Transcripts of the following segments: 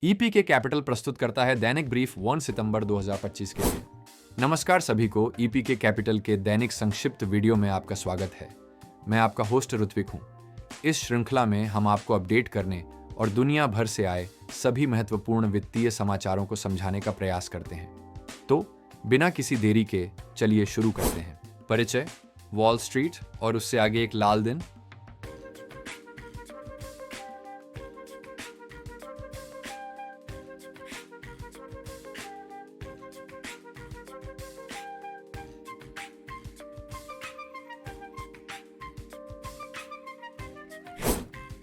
ईपीके capital प्रस्तुत करता है दैनिक ब्रीफ 1 सितंबर 2025 के लिए। नमस्कार सभी को, ईपीके कैपिटल के दैनिक संक्षिप्त वीडियो में आपका स्वागत है। मैं आपका होस्ट ऋत्विक हूं। इस श्रृंखला में हम आपको अपडेट करने और दुनिया भर से आए सभी महत्वपूर्ण वित्तीय समाचारों को समझाने का प्रयास करते हैं। तो बिना किसी देरी के चलिए शुरू करते हैं। परिचय, वॉल स्ट्रीट और उससे आगे एक लाल दिन।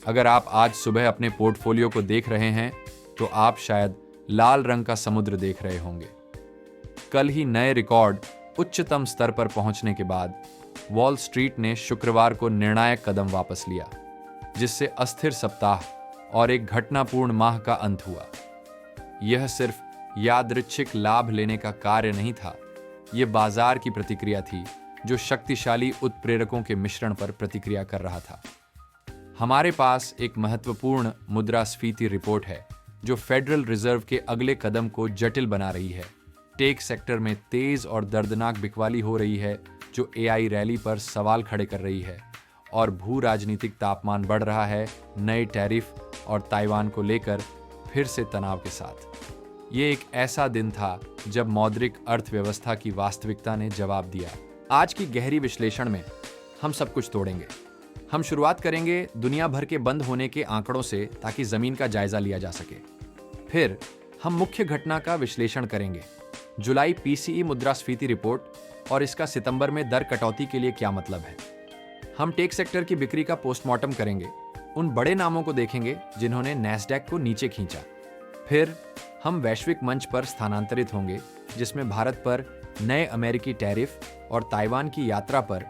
अगर आप आज सुबह अपने पोर्टफोलियो को देख रहे हैं तो आप शायद लाल रंग का समुद्र देख रहे होंगे। कल ही नए रिकॉर्ड उच्चतम स्तर पर पहुंचने के बाद वॉल स्ट्रीट ने शुक्रवार को निर्णायक कदम वापस लिया, जिससे अस्थिर सप्ताह और एक घटनापूर्ण माह का अंत हुआ। यह सिर्फ यादृच्छिक लाभ लेने का कार्य नहीं था, यह बाजार की प्रतिक्रिया थी जो शक्तिशाली उत्प्रेरकों के मिश्रण पर प्रतिक्रिया कर रहा था। हमारे पास एक महत्वपूर्ण मुद्रास्फीति रिपोर्ट है जो फेडरल रिजर्व के अगले कदम को जटिल बना रही है। टेक सेक्टर में तेज और दर्दनाक बिकवाली हो रही है जो एआई रैली पर सवाल खड़े कर रही है, और भू राजनीतिक तापमान बढ़ रहा है नए टैरिफ और ताइवान को लेकर फिर से तनाव के साथ। ये एक ऐसा दिन था जब मौद्रिक अर्थव्यवस्था की वास्तविकता ने जवाब दिया। आज की गहरी विश्लेषण में हम सब कुछ तोड़ेंगे। हम शुरुआत करेंगे दुनिया भर के बंद होने के आंकड़ों से ताकि जमीन का जायजा लिया जा सके। फिर हम मुख्य घटना का विश्लेषण करेंगे, जुलाई पीसीई मुद्रास्फीति रिपोर्ट और इसका सितंबर में दर कटौती के लिए क्या मतलब है। हम टेक सेक्टर की बिक्री का पोस्टमार्टम करेंगे, उन बड़े नामों को देखेंगे जिन्होंने नैस्डैक को नीचे खींचा। फिर हम वैश्विक मंच पर स्थानांतरित होंगे, जिसमें भारत पर नए अमेरिकी टैरिफ और ताइवान की यात्रा पर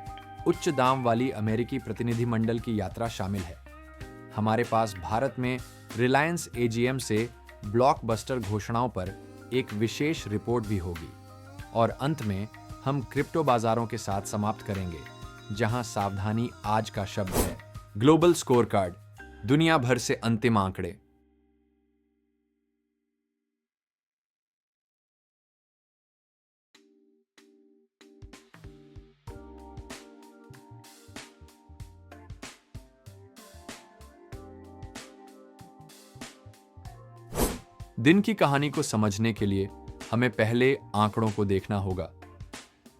उच्च दाम वाली अमेरिकी प्रतिनिधिमंडल की यात्रा शामिल है। हमारे पास भारत में रिलायंस एजीएम से ब्लॉकबस्टर घोषणाओं पर एक विशेष रिपोर्ट भी होगी। और अंत में हम क्रिप्टो बाजारों के साथ समाप्त करेंगे, जहां सावधानी आज का शब्द है। ग्लोबल स्कोरकार्ड, दुनिया भर से अंतिम आंकड़े। दिन की कहानी को समझने के लिए हमें पहले आंकड़ों को देखना होगा।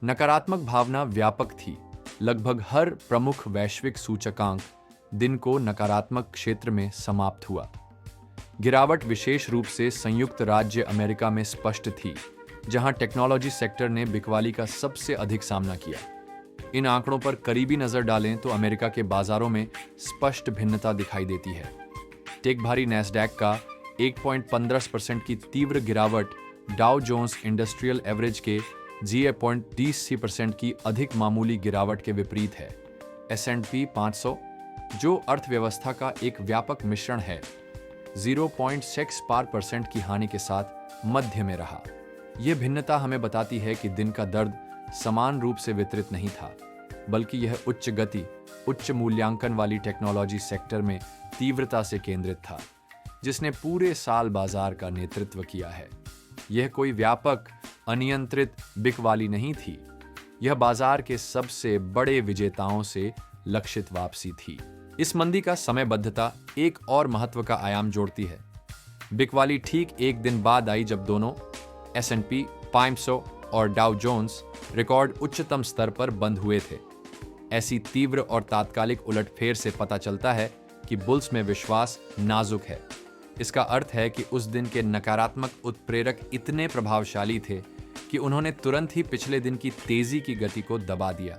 नकारात्मक भावना व्यापक थी। लगभग हर प्रमुख वैश्विक सूचकांक दिन को नकारात्मक क्षेत्र में समाप्त हुआ। गिरावट विशेष रूप से संयुक्त राज्य अमेरिका में स्पष्ट थी, जहां टेक्नोलॉजी सेक्टर ने बिकवाली का सबसे अधिक सामना किया। इन आंकड़ों पर करीबी नजर डालें तो अमेरिका के बाजारों में स्पष्ट भिन्नता दिखाई देती है। टेक भारी नैस्डैक का 1.15% की तीव्र गिरावट डाउ जोन्स इंडस्ट्रियल एवरेज के 0.30% की अधिक मामूली गिरावट के विपरीत है। S&P 500, जो अर्थव्यवस्था का एक व्यापक मिश्रण है, 0.6% की हानि के साथ मध्य में रहा। यह भिन्नता हमें बताती है कि दिन का दर्द समान रूप से वितरित नहीं था, बल्कि यह उच्च गति, उच्च मूल्यांकन वाली टेक्नोलॉजी सेक्टर में तीव्रता से केंद्रित था, जिसने पूरे साल बाजार का नेतृत्व किया है। यह कोई व्यापक अनियंत्रित बिकवाली नहीं थी, यह बाजार के सबसे बड़े विजेताओं से लक्षित वापसी थी। इस मंदी का समयबद्धता एक और महत्व का आयाम जोड़ती है। बिकवाली ठीक एक दिन बाद आई जब दोनों S&P 500 और डाउ जोन्स रिकॉर्ड उच्चतम स्तर पर बंद हुए थे। ऐसी तीव्र और तात्कालिक उलटफेर से पता चलता है कि बुल्स में विश्वास नाजुक है। इसका अर्थ है कि उस दिन के नकारात्मक उत्प्रेरक इतने प्रभावशाली थे कि उन्होंने तुरंत ही पिछले दिन की तेजी की गति को दबा दिया,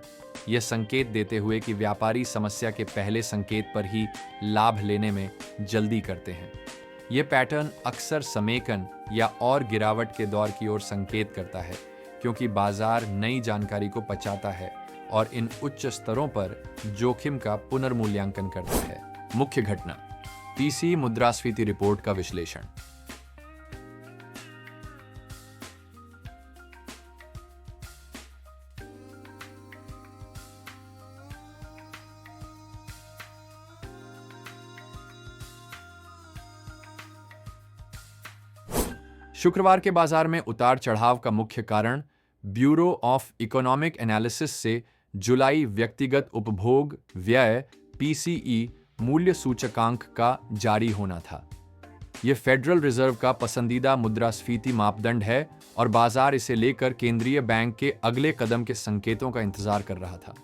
यह संकेत देते हुए कि व्यापारी समस्या के पहले संकेत पर ही लाभ लेने में जल्दी करते हैं। यह पैटर्न अक्सर समेकन या और गिरावट के दौर की ओर संकेत करता है, क्योंकि बाजार नई जानकारी को पचाता है और इन उच्च स्तरों पर जोखिम का पुनर्मूल्यांकन करता है। मुख्य घटना, पीसीई मुद्रास्फीति रिपोर्ट का विश्लेषण। शुक्रवार के बाजार में उतार चढ़ाव का मुख्य कारण ब्यूरो ऑफ इकोनॉमिक एनालिसिस से जुलाई व्यक्तिगत उपभोग व्यय पीसीई मूल्य सूचकांक का जारी होना था। यह फेडरल रिजर्व का पसंदीदा मुद्रास्फीति मापदंड है और बाजार इसे लेकर केंद्रीय बैंक के अगले कदम के संकेतों का इंतजार कर रहा था।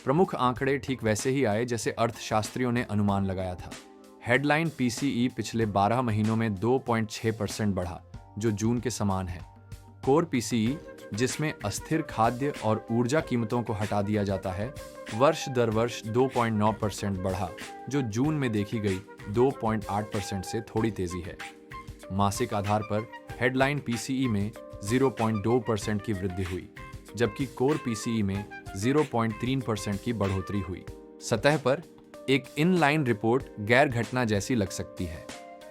प्रमुख आंकड़े ठीक वैसे ही आए जैसे अर्थशास्त्रियों ने अनुमान लगाया था। हेडलाइन पीसीई पिछले 12 महीनों में 2.6% बढ़ा, जो जून के समान है। कोर पीसीई, जिसमें अस्थिर खाद्य और ऊर्जा कीमतों को हटा दिया जाता है, वर्ष दर वर्ष 2.9% बढ़ा, जो जून में देखी गई 2.8% से थोड़ी तेजी है। मासिक आधार पर हेडलाइन पीसीई में 0.2% की वृद्धि हुई, जबकि कोर पीसीई में 0.3% की बढ़ोतरी हुई। सतह पर एक इनलाइन रिपोर्ट गैर घटना जैसी लग सकती है।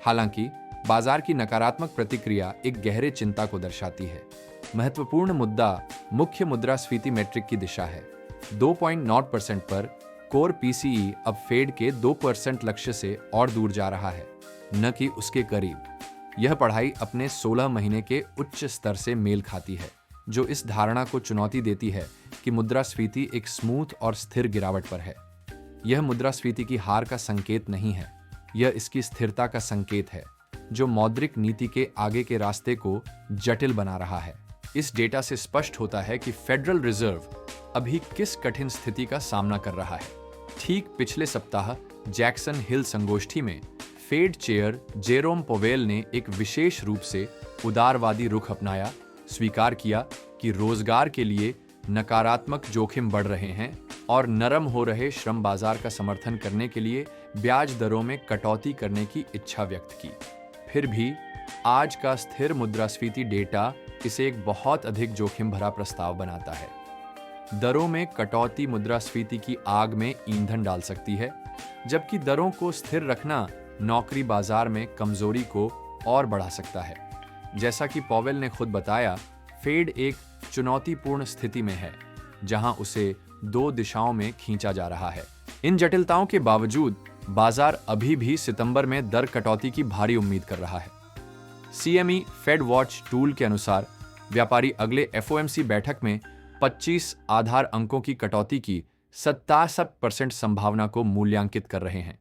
हालांकि बाजार की नकारात्मक प्रतिक्रिया एक गहरे चिंता को दर्शाती है। महत्वपूर्ण मुद्दा मुख्य मुद्रास्फीति मेट्रिक की दिशा है। 2.9% पर कोर पीसीई अब फेड के 2% लक्ष्य से और दूर जा रहा है, न कि उसके करीब। यह पढ़ाई अपने 16 महीने के उच्च स्तर से मेल खाती है, जो इस धारणा को चुनौती देती है कि मुद्रास्फीति एक स्मूथ और स्थिर गिरावट पर है। यह मुद्रास्फीति की हार का संकेत नहीं है, यह इसकी स्थिरता का संकेत है, जो मौद्रिक नीति के आगे के रास्ते को जटिल बना रहा है। इस डेटा से स्पष्ट होता है कि फेडरल रिजर्व अभी किस कठिन स्थिति का सामना कर रहा है। ठीक पिछले सप्ताह जैक्सन हिल संगोष्ठी में फेड चेयर जेरोम पोवेल ने एक विशेष रूप से उदारवादी रुख अपनाया, स्वीकार किया कि रोजगार के लिए नकारात्मक जोखिम बढ़ रहे हैं और नरम हो रहे श्रम बाजार का समर्थन करने के लिए ब्याज दरों में कटौती करने की इच्छा व्यक्त की। फिर भी आज का स्थिर मुद्रास्फीति डेटा इसे एक बहुत अधिक जोखिम भरा प्रस्ताव बनाता है। दरों में कटौती मुद्रास्फीति की आग में ईंधन डाल सकती है, जबकि दरों को स्थिर रखना नौकरी बाजार में कमजोरी को और बढ़ा सकता है। जैसा कि पॉवेल ने खुद बताया, फेड एक चुनौतीपूर्ण स्थिति में है, जहां उसे 2 दिशाओं में खींचा जा रहा है। इन जटिलताओं के बावजूद बाजार अभी भी सितंबर में दर कटौती की भारी उम्मीद कर रहा है। सीएमई फेड वॉच टूल के अनुसार व्यापारी अगले एफओएमसी बैठक में 25 आधार अंकों की कटौती की 77% संभावना को मूल्यांकित कर रहे हैं।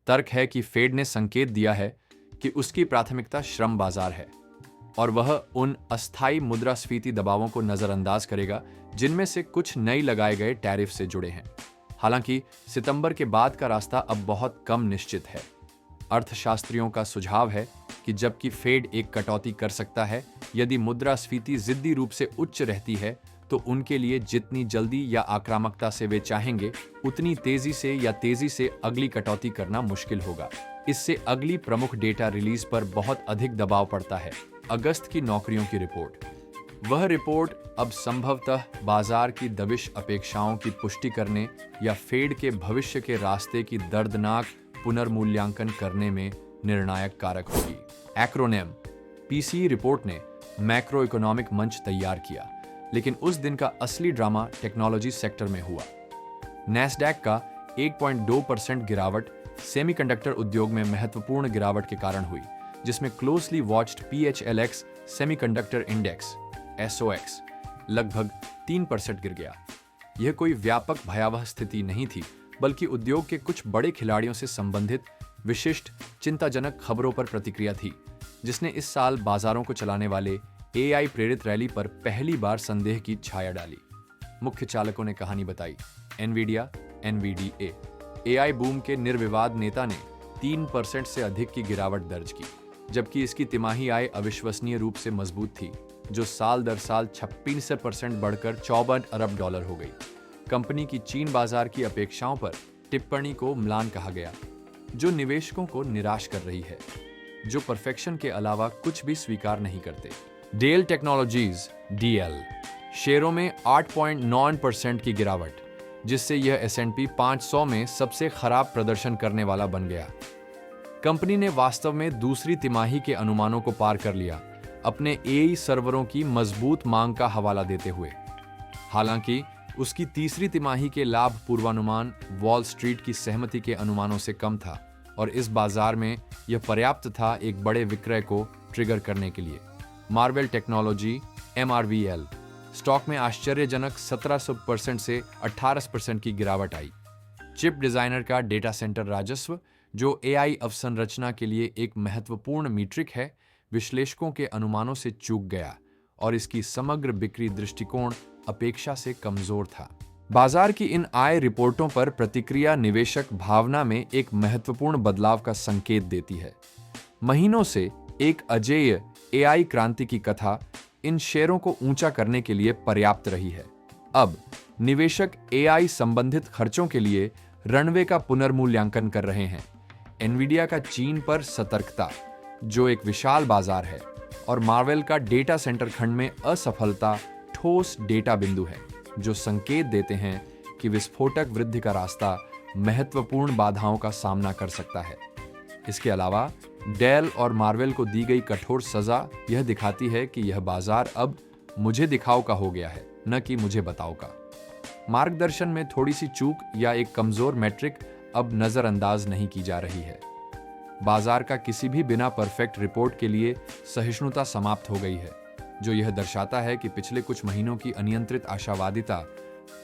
तर्क है कि फेड ने संकेत दिया है कि उसकी प्राथमिकता श्रम बाजार है और वह उन अस्थायी मुद्रास्फीति दबावों को नजरअंदाज करेगा जिनमें से कुछ नई लगाए गए टैरिफ से जुड़े हैं। हालांकि सितंबर के बाद का रास्ता अब बहुत कम निश्चित है। अर्थशास्त्रियों का सुझाव है कि जबकि फेड एक कटौती कर सकता है, यदि मुद्रास्फीति जिद्दी रूप से उच्च रहती है तो उनके लिए जितनी जल्दी या आक्रामकता से वे चाहेंगे, उतनी तेजी से अगली कटौती करना मुश्किल होगा। इससे अगली प्रमुख डेटा रिलीज पर बहुत अधिक दबाव पड़ता है। अगस्त की नौकरियों की रिपोर्ट। वह रिपोर्ट अब संभवतः बाजार की दबिश अपेक्षाओं की पुष्टि करने या फेड के भविष्य के रास्ते की दर्दनाक पुनर्मूल्यांकन करने में निर्णायक कारक होगी। एक्रोनिम पीसीई रिपोर्ट ने मैक्रो इकोनॉमिक मंच तैयार किया, लेकिन उस दिन का असली ड्रामा टेक्नोलॉजी सेक्टर में हुआ। नैस्डैक का 1.2% गिरावट सेमीकंडक्टर उद्योग में महत्वपूर्ण गिरावट के कारण हुई, जिसमें closely watched PHLX semiconductor index SOX लगभग 3% गिर गया। यह कोई व्यापक भयावह स्थिति नहीं थी, बल्कि उद्योग के कुछ बड़े खिलाड़ियों से संबंधित विशिष्ट चिंताजनक खबरों पर प्रतिक्रिया थी, जिसने इस साल बाजारों को चलाने वाले AI प्रेरित रैली पर पहली बार संदेह की छाया डाली। मुख्य चालकों ने कहानी बताई। एनवीडिया NVDA AI बूम के निर्विवाद नेता ने 3% से अधिक की गिरावट दर्ज की, जबकि इसकी तिमाही आय अविश्वसनीय रूप से मजबूत थी, जो साल दर साल 56% बढ़कर $54 अरब हो गई। कंपनी की चीन बाजार की अपेक्षाओं पर टिप्पणी को म्लान कहा गया, जो निवेशकों को निराश कर रही है, जो परफेक्शन के अलावा कुछ भी स्वीकार नहीं करते। डेल टेक्नोलॉजीज DL शेयरों में 8.9% की गिरावट, जिससे यह S&P 500 में सबसे खराब प्रदर्शन करने वाला बन गया। कंपनी ने वास्तव में दूसरी तिमाही के अनुमानों को पार कर लिया, अपने AI सर्वरों की मजबूत मांग का हवाला देते हुए। हालांकि उसकी तीसरी तिमाही के लाभ पूर्वानुमान वॉल स्ट्रीट की सहमति के अनुमानों से कम था और इस बाजार में यह पर्याप्त था एक बड़े विक्रय को ट्रिगर करने के लिए। मार्वेल टेक्नोलॉजी MRVL स्टॉक में आश्चर्यजनक 1700% से 18% की गिरावट आई। चिप डिजाइनर का डेटा सेंटर राजस्व, जो AI अवसंरचना के लिए एक महत्वपूर्ण मीट्रिक है, विश्लेषकों के अनुमानों से चूक गया और इसकी समग्र बिक्री दृष्टिकोण अपेक्षा से कमजोर था। बाजार की इन आय रिपोर्टों पर प्रतिक्रिया निवेशक भावना में एक महत्वपूर्ण बदलाव का संकेत देती है। महीनों से एक अजेय AI क्रांति की कथा इन शेयरों को ऊंचा करने के लिए पर्याप्त रही है। अब निवेशक AI संबंधित खर्चों के लिए रनवे का पुनर्मूल्यांकन कर रहे हैं। एनवीडिया का चीन पर सतर्कता, जो एक विशाल बाजार है, और मार्वेल का डेटा सेंटर खंड में असफलता ठोस डेटा बिंदु है, जो संकेत देते हैं कि विस्फोटक वृद्धि का रास्ता महत्वपूर्ण बाधाओं का सामना कर सकता है। इसके अलावा डेल और मार्वेल को दी गई कठोर सजा यह दिखाती है कि यह बाजार अब मुझे दिखाओ का हो गया है, न कि मुझे बताओ का। मार्गदर्शन में थोड़ी सी चूक या एक कमजोर मैट्रिक अब नजरअंदाज नहीं की जा रही है। बाजार का किसी भी बिना परफेक्ट रिपोर्ट के लिए सहिष्णुता समाप्त हो गई है, जो यह दर्शाता है कि पिछले कुछ महीनों की अनियंत्रित आशावादिता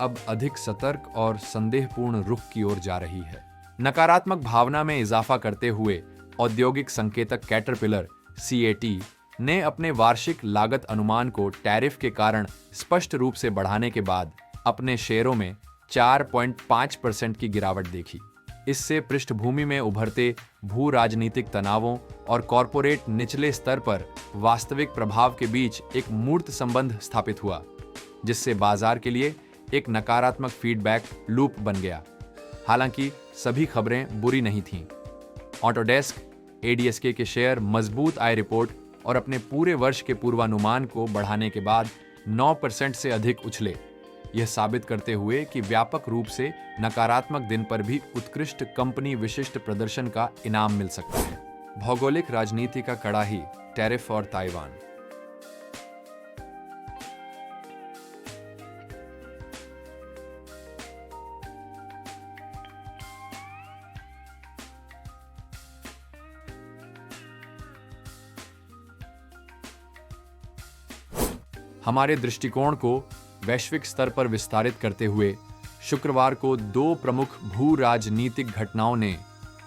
अब अधिक सतर्क और संदेहपूर्ण रुख की ओर जा रही है। नकारात्मक भावना में इजाफा करते हुए औद्योगिक संकेतक कैटरपिलर CAT ने अपने वार्षिक लागत अनुमान को टैरिफ के कारण स्पष्ट रूप से बढ़ाने के बाद अपने शेयरों में 4.5% की गिरावट देखी। इससे पृष्ठभूमि में उभरते भू राजनीतिक तनावों और कॉरपोरेट निचले स्तर पर वास्तविक प्रभाव के बीच एक मूर्त संबंध स्थापित हुआ, जिससे बाजार के लिए एक नकारात्मक फीडबैक लूप बन गया। हालांकि सभी खबरें बुरी नहीं थीं। ऑटोडेस्क ADSK के शेयर मजबूत आय रिपोर्ट और अपने पूरे वर्ष के पूर्वानुमान को बढ़ाने के बाद 9% से अधिक उछले, यह साबित करते हुए कि व्यापक रूप से नकारात्मक दिन पर भी उत्कृष्ट कंपनी विशिष्ट प्रदर्शन का इनाम मिल सकता है। भौगोलिक राजनीति का कड़ाही, टैरिफ और ताइवान। हमारे दृष्टिकोण को वैश्विक स्तर पर विस्तारित करते हुए शुक्रवार को दो प्रमुख भू राजनीतिक घटनाओं ने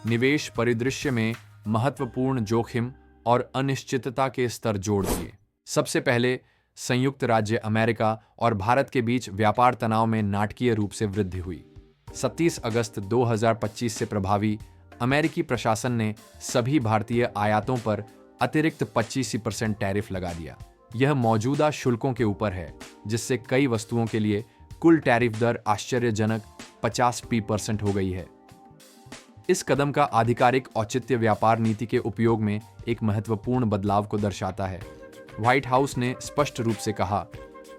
निवेश परिदृश्य में महत्वपूर्ण जोखिम और अनिश्चितता के स्तर जोड़ दिए। सबसे पहले संयुक्त राज्य अमेरिका और भारत के बीच व्यापार तनाव में नाटकीय रूप से वृद्धि हुई। 27 अगस्त 2025 से प्रभावी अमेरिकी प्रशासन ने सभी भारतीय आयातों पर अतिरिक्त 25% टैरिफ लगा दिया। यह मौजूदा शुल्कों के ऊपर है, जिससे कई वस्तुओं के लिए कुल टैरिफ दर आश्चर्यजनक 50% हो गई है। इस कदम का आधिकारिक औचित्य व्यापार नीति के उपयोग में एक महत्वपूर्ण बदलाव को दर्शाता है। व्हाइट हाउस ने स्पष्ट रूप से कहा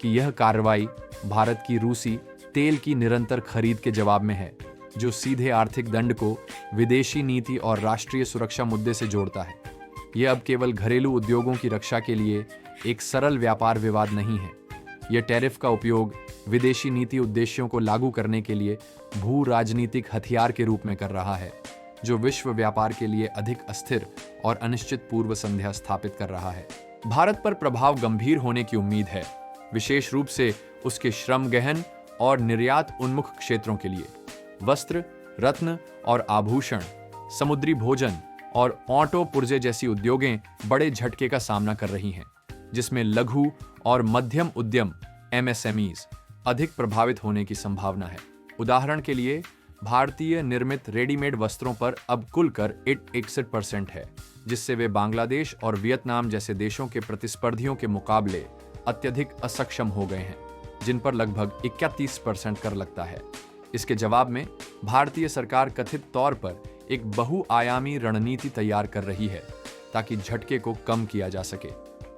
कि यह कार्रवाई भारत की रूसी तेल की निरंतर खरीद के जवाब में है, जो सीधे आर्थिक दंड को विदेशी नीति और राष्ट्रीय सुरक्षा मुद्दे से जोड़ता है। यह अब केवल घरेलू उद्योगों की रक्षा के लिए एक सरल व्यापार विवाद नहीं है। यह टैरिफ का उपयोग विदेशी नीति उद्देश्यों को लागू करने के लिए भू राजनीतिक हथियार के रूप में कर रहा है, जो विश्व व्यापार के लिए अधिक अस्थिर और अनिश्चित पूर्व संध्या स्थापित कर रहा है। भारत पर प्रभाव गंभीर होने की उम्मीद है, विशेष रूप से उसके श्रम गहन और निर्यात उन्मुख क्षेत्रों के लिए। वस्त्र, रत्न और आभूषण, समुद्री भोजन और ऑटो पुर्जे जैसी उद्योगें बड़े झटके का सामना कर रही हैं, जिसमें लघु और मध्यम उद्यम MSMEs अधिक प्रभावित होने की संभावना है। उदाहरण के लिए, भारतीय निर्मित रेडीमेड वस्त्रों पर अब कुल कर 61% है, जिससे वे बांग्लादेश और वियतनाम जैसे देशों के प्रतिस्पर्धियों के मुकाबले अत्यधिक असक्षम हो गए हैं, जिन पर लगभग 31% कर लगता है। इसके जवाब में भारतीय सरकार कथित तौर पर एक बहुआयामी रणनीति तैयार कर रही है ताकि झटके को कम किया जा सके,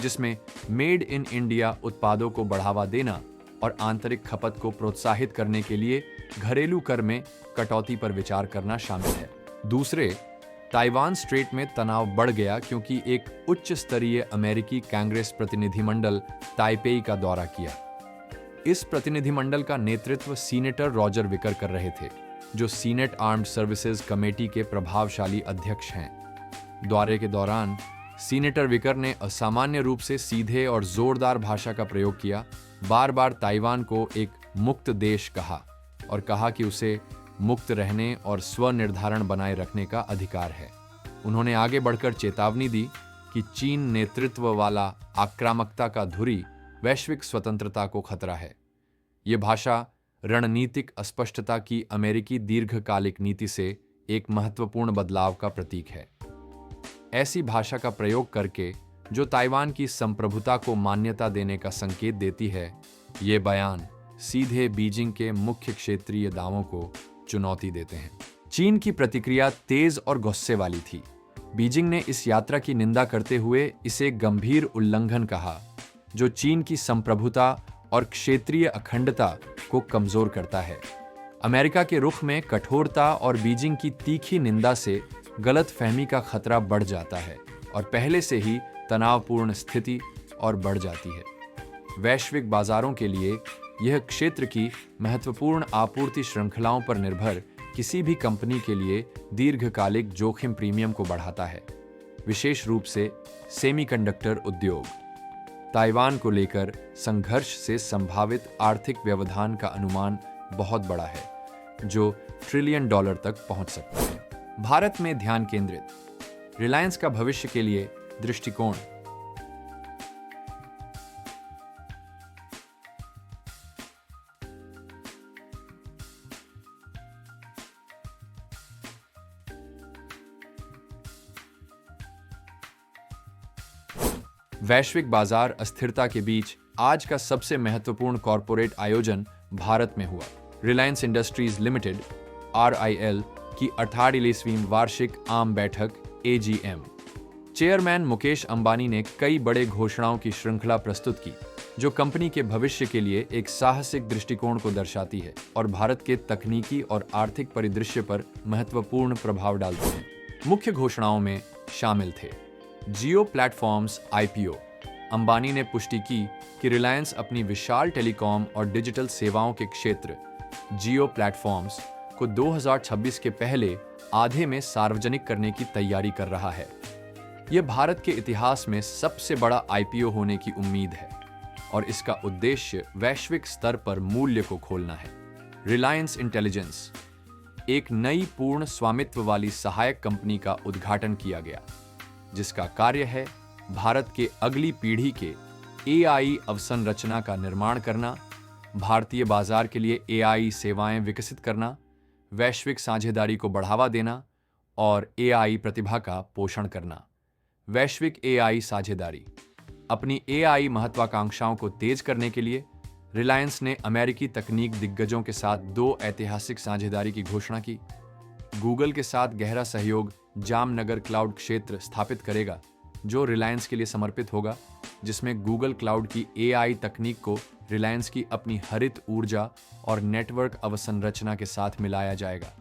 जिसमें मेड इन इंडिया उत्पादों को बढ़ावा देना और आंतरिक खपत को प्रोत्साहित करने के लिए घरेलू कर में कटौती पर विचार करना शामिल है। दूसरे, ताइवान स्ट्रेट में तनाव बढ़ गया क्योंकि एक उच्च स्तरीय अमेरिकी कांग्रेस प्रतिनिधिमंडल ताइपेई का दौरा किया। इस प्रतिनिधिमंडल का नेतृत्व सीनेटर रॉजर विकर कर रहे थे, जो सीनेट आर्म्ड सर्विसेज कमेटी के प्रभावशाली अध्यक्ष हैं। दौरे के दौरान सीनेटर विकर ने असामान्य रूप से सीधे और जोरदार भाषा का प्रयोग किया, बार बार ताइवान को एक मुक्त देश कहा और कहा कि उसे मुक्त रहने और स्वनिर्धारण बनाए रखने का अधिकार है। उन्होंने आगे बढ़कर चेतावनी दी कि चीन नेतृत्व वाला आक्रामकता का धुरी वैश्विक स्वतंत्रता को खतरा है। ये भाषा रणनीतिक अस्पष्टता की अमेरिकी दीर्घकालिक नीति से एक महत्वपूर्ण बदलाव का प्रतीक है। ऐसी भाषा का प्रयोग करके जो ताइवान की संप्रभुता को मान्यता देने का संकेत देती है, ये बयान सीधे बीजिंग के मुख्य क्षेत्रीय दावों को चुनौती देते हैं। चीन की प्रतिक्रिया तेज और गुस्से वाली थी। बीजिंग ने इस यात्रा की निंदा करते हुए इसे गंभीर उल्लंघन कहा, जो चीन की संप्रभुता और क्षेत्रीय अखंडता को कमजोर करता है। अमेरिका के रुख में कठोरता और बीजिंग की तीखी निंदा से गलतफहमी का खतरा बढ़ जाता है और पहले से ही तनावपूर्ण स्थिति और बढ़ जाती है। वैश्विक बाजारों के लिए यह क्षेत्र की महत्वपूर्ण आपूर्ति श्रृंखलाओं पर निर्भर किसी भी कंपनी के लिए दीर्घकालिक जोखिम प्रीमियम को बढ़ाता है, विशेष रूप से सेमीकंडक्टर उद्योग। ताइवान को लेकर संघर्ष से संभावित आर्थिक व्यवधान का अनुमान बहुत बड़ा है, जो $1 ट्रिलियन तक पहुंच सकता है। भारत में ध्यान केंद्रित, रिलायंस का भविष्य के लिए दृष्टिकोण। वैश्विक बाजार अस्थिरता के बीच आज का सबसे महत्वपूर्ण कॉरपोरेट आयोजन भारत में हुआ। रिलायंस इंडस्ट्रीज लिमिटेड (RIL) की 48वीं वार्षिक आम बैठक AGM। चेयरमैन मुकेश अंबानी ने कई बड़े घोषणाओं की श्रृंखला प्रस्तुत की, जो कंपनी के भविष्य के लिए एक साहसिक दृष्टिकोण को दर्शाती है और भारत के तकनीकी और आर्थिक परिदृश्य पर महत्वपूर्ण प्रभाव डालती है। मुख्य घोषणाओं में शामिल थे जियो प्लेटफॉर्म्स IPO। अंबानी ने पुष्टि की कि रिलायंस अपनी विशाल टेलीकॉम और डिजिटल सेवाओं के क्षेत्र जियो प्लेटफॉर्म्स को 2026 के पहले आधे में सार्वजनिक करने की तैयारी कर रहा है। यह भारत के इतिहास में सबसे बड़ा IPO होने की उम्मीद है और इसका उद्देश्य वैश्विक स्तर पर मूल्य को खोलना है। रिलायंस इंटेलिजेंस, एक नई पूर्ण स्वामित्व वाली सहायक कंपनी का उद्घाटन किया गया, जिसका कार्य है भारत के अगली पीढ़ी के AI अवसंरचना का निर्माण करना, भारतीय बाजार के लिए AI सेवाएं विकसित करना, वैश्विक साझेदारी को बढ़ावा देना और AI प्रतिभा का पोषण करना। वैश्विक AI साझेदारी। अपनी AI महत्वाकांक्षाओं को तेज करने के लिए रिलायंस ने अमेरिकी तकनीक दिग्गजों के साथ 2 ऐतिहासिक साझेदारी की घोषणा की। गूगल के साथ गहरा सहयोग जामनगर क्लाउड क्षेत्र स्थापित करेगा, जो रिलायंस के लिए समर्पित होगा, जिसमें गूगल क्लाउड की AI तकनीक को रिलायंस की अपनी हरित ऊर्जा और नेटवर्क अवसंरचना के साथ मिलाया जाएगा।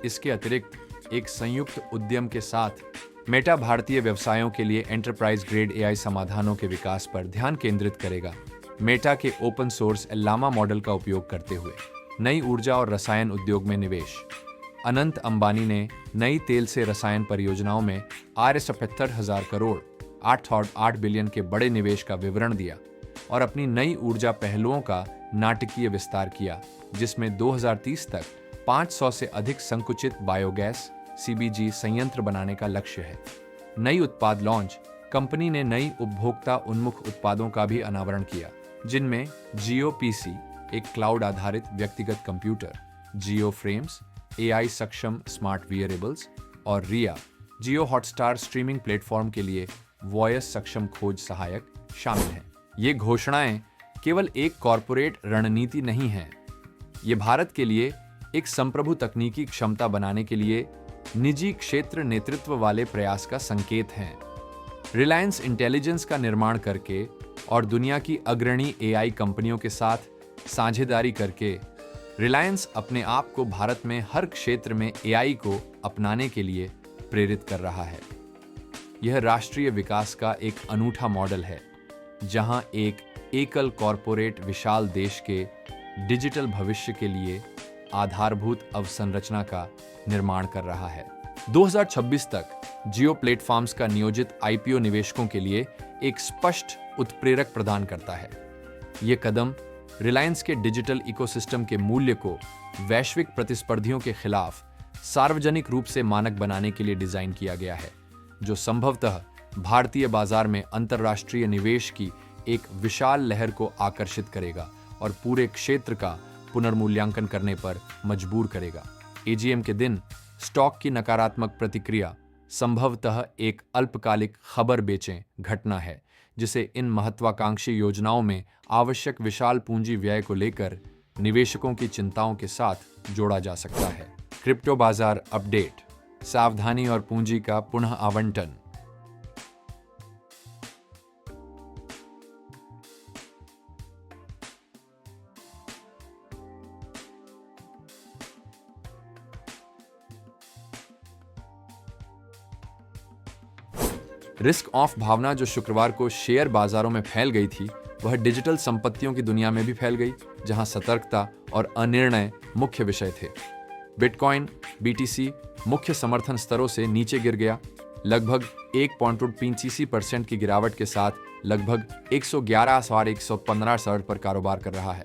इसके अतिरिक्त एक संयुक्त उद्यम के साथ मेटा भारतीय व्यवसायों के लिए एंटरप्राइज ग्रेड AI समाधानों के विकास पर ध्यान केंद्रित करेगा। मेटा के ओपन सोर्स llama मॉडल का उपयोग करते हुए नई ऊर्जा और रसायन उद्योग में निवेश। अनंत अंबानी ने नई तेल से रसायन परियोजनाओं में $77,000 करोड़ (8.8 बिलियन) के बड़े निवेश का विवरण दिया और अपनी नई ऊर्जा पहलुओं का नाटकीय विस्तार किया, जिसमें 2030 तक 500 से अधिक संकुचित बायोगैस CBG संयंत्र बनाने का लक्ष्य है। नई उत्पाद लॉन्च। कंपनी ने नई उपभोक्ता उन्मुख उत्पादों का भी अनावरण किया, जिनमें जियो PC, एक क्लाउड आधारित व्यक्तिगत कंप्यूटर, जियो फ्रेम्स, AI सक्षम स्मार्ट वियरेबल्स और रिया, जियो हॉटस्टार स्ट्रीमिंग प्लेटफॉर्म के लिए वॉयस सक्षम खोज सहायक शामिल हैं। ये घोषणाएं केवल एक कॉरपोरेट रणनीति नहीं हैं, ये भारत के लिए एक संप्रभु तकनीकी क्षमता बनाने के लिए निजी क्षेत्र नेतृत्व वाले प्रयास का संकेत हैं। रिलायंस इंटेलिजेंस का निर्माण करके और दुनिया की अग्रणी AI कंपनियों के साथ साझेदारी करके रिलायंस अपने आप को भारत में हर क्षेत्र में AI को अपनाने के लिए प्रेरित कर रहा है। यह राष्ट्रीय विकास का एक अनूठा मॉडल है, जहां एक एकल कॉरपोरेट विशाल देश के डिजिटल भविष्य के लिए आधारभूत अवसंरचना का निर्माण कर रहा है। 2026 तक जियो प्लेटफॉर्म्स का नियोजित आईपीओ निवेशकों के लिए एक स्पष्ट उत्प्रेरक प्रदान करता है। यह कदम रिलायंस के डिजिटल इकोसिस्टम के मूल्य को वैश्विक प्रतिस्पर्धियों के खिलाफ सार्वजनिक रूप से मानक बनाने के लिए डिजाइन किया गया है, जो संभवतः भारतीय बाजार में अंतर्राष्ट्रीय निवेश की एक विशाल लहर को आकर्षित करेगा और पूरे क्षेत्र का पुनर्मूल्यांकन करने पर मजबूर करेगा। एजीएम के दिन स्टॉक की नकारात्मक प्रतिक्रिया संभवतः एक अल्पकालिक खबर बेचें घटना है, जिसे इन महत्वाकांक्षी योजनाओं में आवश्यक विशाल पूंजी व्यय को लेकर निवेशकों की चिंताओं के साथ जोड़ा जा सकता है। क्रिप्टो बाजार अपडेट, सावधानी और पूंजी का पुनः आवंटन। रिस्क ऑफ भावना जो शुक्रवार को शेयर बाजारों में फैल गई थी, वह डिजिटल संपत्तियों की दुनिया में भी फैल गई, जहां सतर्कता और अनिर्णय मुख्य विषय थे। बिटकॉइन बीटीसी मुख्य समर्थन स्तरों से नीचे गिर गया, लगभग 1.85% की गिरावट के साथ लगभग 111,115 पर कारोबार कर रहा है।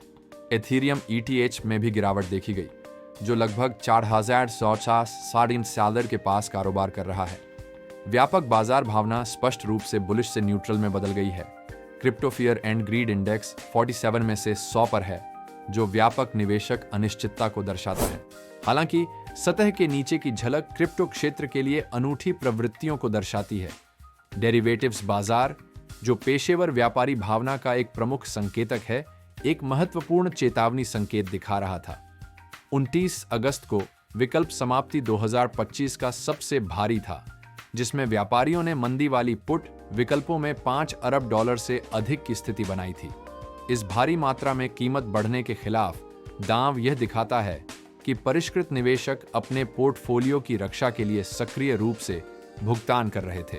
एथीरियम ईटीएच में भी गिरावट देखी गई, जो लगभग 4,150 के पास कारोबार कर रहा है। व्यापक बाजार भावना स्पष्ट रूप से बुलिश से न्यूट्रल में बदल गई है। Crypto fear and greed index 47 में से 100 पर है, जो व्यापक निवेशक अनिश्चितता को दर्शाता है। हालांकि सतह के नीचे की झलक क्रिप्टो क्षेत्र के लिए अनूठी प्रवृत्तियों को दर्शाती है। डेरिवेटिव्स बाजार, जो पेशेवर व्यापारी भावना का एक प्रमुख संकेतक है, एक महत्वपूर्ण चेतावनी संकेत दिखा रहा था। 29 अगस्त को विकल्प समाप्ति 2025 का सबसे भारी था, जिसमें व्यापारियों ने मंदी वाली पुट विकल्पों में $5 अरब से अधिक की स्थिति बनाई थी। इस भारी मात्रा में कीमत बढ़ने के खिलाफ दांव यह दिखाता है कि परिष्कृत निवेशक अपने पोर्टफोलियो की रक्षा के लिए सक्रिय रूप से भुगतान कर रहे थे,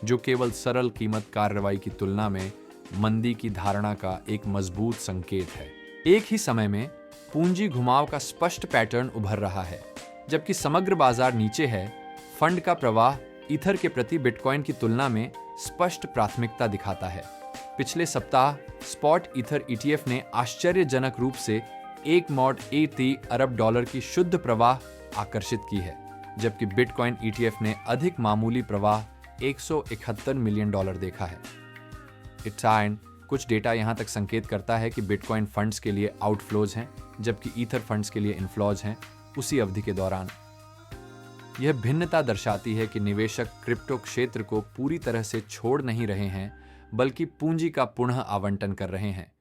जो केवल सरल कीमत कार्रवाई की तुलना में मंदी की धारणा का एक मजबूत संकेत है। एक ही समय में पूंजी घुमाव का स्पष्ट पैटर्न उभर रहा है। जबकि समग्र बाजार नीचे है, फंड का प्रवाह ईथर के प्रति बिटकॉइन की तुलना में स्पष्ट प्राथमिकता दिखाता है। पिछले सप्ताह स्पॉट ईथर ईटीएफ ने आश्चर्यजनक रूप से 1.83 अरब की शुद्ध प्रवाह आकर्षित की है, जबकि बिटकॉइन ईटीएफ ने अधिक मामूली प्रवाह $171 मिलियन देखा है। इटाइन कुछ डेटा यहां तक संकेत करता है कि बिटकॉइन फंड्स के लिए आउटफ्लोज हैं, जबकि ईथर फंड्स के लिए इनफ्लोज हैं उसी अवधि के दौरान। यह भिन्नता दर्शाती है कि निवेशक क्रिप्टो क्षेत्र को पूरी तरह से छोड़ नहीं रहे हैं, बल्कि पूंजी का पुनः आवंटन कर रहे हैं।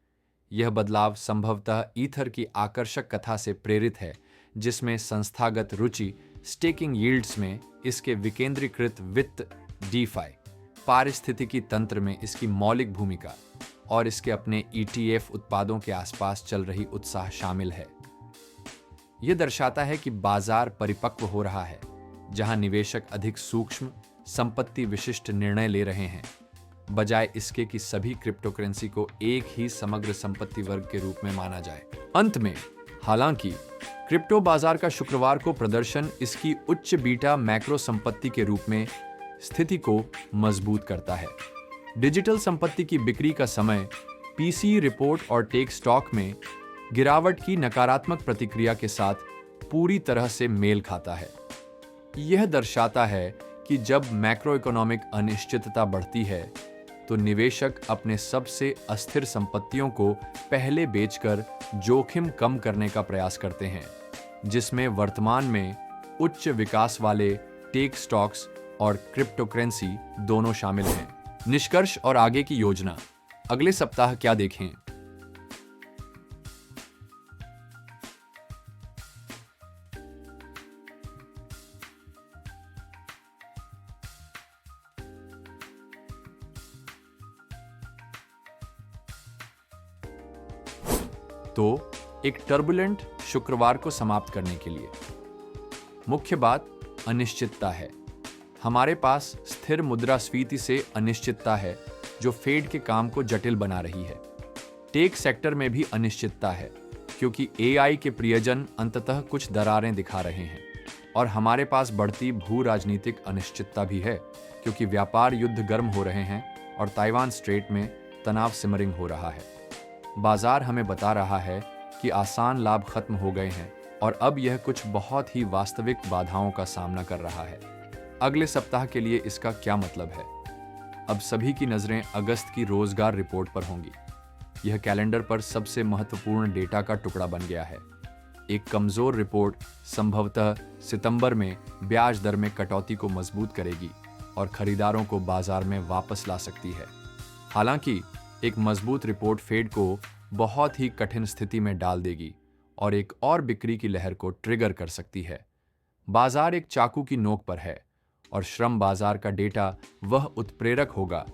यह बदलाव संभवतः ईथर की आकर्षक कथा से प्रेरित है, जिसमें संस्थागत रुचि स्टेकिंग यील्ड्स में इसके विकेंद्रीकृत वित्त, डीफाई, पारिस्थितिकी तंत्र में इसकी मौलिक भूमिका और इसके अपने ईटीएफ उत्पादों के आसपास चल रही उत्साह शामिल है। यह दर्शाता है कि बाजार परिपक्व हो रहा है, जहां निवेशक अधिक सूक्ष्म, संपत्ति विशिष्ट निर्णय ले रहे हैं, बजाय इसके कि सभी क्रिप्टो करेंसी को एक ही समग्र संपत्ति वर्ग के रूप में माना जाए। अंत में, हालांकि क्रिप्टो बाजार का शुक्रवार को प्रदर्शन इसकी उच्च बीटा मैक्रो संपत्ति के रूप में स्थिति को मजबूत करता है। डिजिटल संपत्ति की बिक्री का समय पीसी रिपोर्ट और टेक स्टॉक में गिरावट की नकारात्मक प्रतिक्रिया के साथ पूरी तरह से मेल खाता है। यह दर्शाता है कि जब मैक्रो इकोनॉमिक अनिश्चितता बढ़ती है, तो निवेशक अपने सबसे अस्थिर संपत्तियों को पहले बेचकर जोखिम कम करने का प्रयास करते हैं, जिसमें वर्तमान में उच्च विकास वाले टेक स्टॉक्स और क्रिप्टोकरेंसी दोनों शामिल हैं। निष्कर्ष और आगे की योजना। अगले सप्ताह क्या देखें? तो एक टर्बुलेंट शुक्रवार को समाप्त करने के लिए मुख्य बात अनिश्चितता है। हमारे पास स्थिर मुद्रास्फीति से अनिश्चितता है, जो फेड के काम को जटिल बना रही है। टेक सेक्टर में भी अनिश्चितता है, क्योंकि एआई के प्रियजन अंततः कुछ दरारें दिखा रहे हैं। और हमारे पास बढ़ती भू राजनीतिक अनिश्चितता भी है, क्योंकि व्यापार युद्ध गर्म हो रहे हैं और ताइवान स्ट्रेट में तनाव सिमरिंग हो रहा है। बाजार हमें बता रहा है कि आसान लाभ खत्म हो गए हैं और अब यह कुछ बहुत ही वास्तविक बाधाओं का सामना कर रहा है। अगले सप्ताह के लिए इसका क्या मतलब है? अब सभी की नजरें अगस्त की रोजगार रिपोर्ट पर होंगी। यह कैलेंडर पर सबसे महत्वपूर्ण डेटा का टुकड़ा बन गया है। एक कमजोर रिपोर्ट संभवतः सितंबर में ब्याज दर में कटौती को मजबूत करेगी और खरीदारों को बाजार में वापस ला सकती है। हालांकि एक मजबूत रिपोर्ट फेड को बहुत ही कठिन स्थिति में डाल देगी और एक और बिक्री की लहर को ट्रिगर कर सकती है। बाजार एक चाकू की नोक पर है और श्रम बाजार का डेटा वह उत्प्रेरक होगा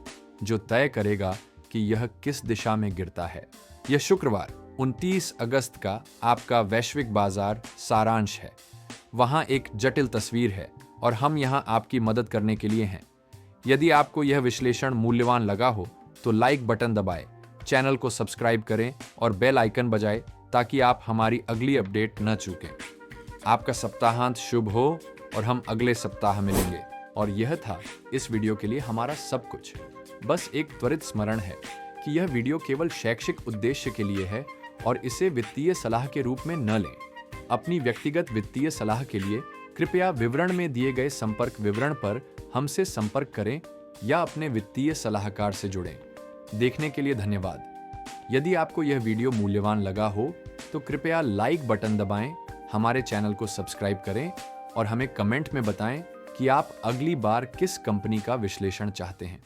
जो तय करेगा कि यह किस दिशा में गिरता है। यह शुक्रवार 29 अगस्त का आपका वैश्विक बाजार सारांश है। वहां एक जटिल तस्वीर है और हम यहां आपकी मदद करने के लिए हैं। यदि आपको यह विश्लेषण मूल्यवान लगा हो तो लाइक बटन दबाएं, चैनल को सब्सक्राइब करें और बेल आइकन बजाएं ताकि आप हमारी अगली अपडेट न चूकें। आपका सप्ताहांत शुभ हो और हम अगले सप्ताह मिलेंगे। और यह था इस वीडियो के लिए हमारा सब कुछ। बस एक त्वरित स्मरण है कि यह वीडियो केवल शैक्षिक उद्देश्य के लिए है और इसे वित्तीय सलाह के रूप में न लें। अपनी व्यक्तिगत वित्तीय सलाह के लिए कृपया विवरण में दिए गए संपर्क विवरण पर हमसे संपर्क करें या अपने वित्तीय सलाहकार से जुड़ें। देखने के लिए धन्यवाद। यदि आपको यह वीडियो मूल्यवान लगा हो तो कृपया लाइक बटन दबाएं, हमारे चैनल को सब्सक्राइब करें और हमें कमेंट में बताएं कि आप अगली बार किस कंपनी का विश्लेषण चाहते हैं।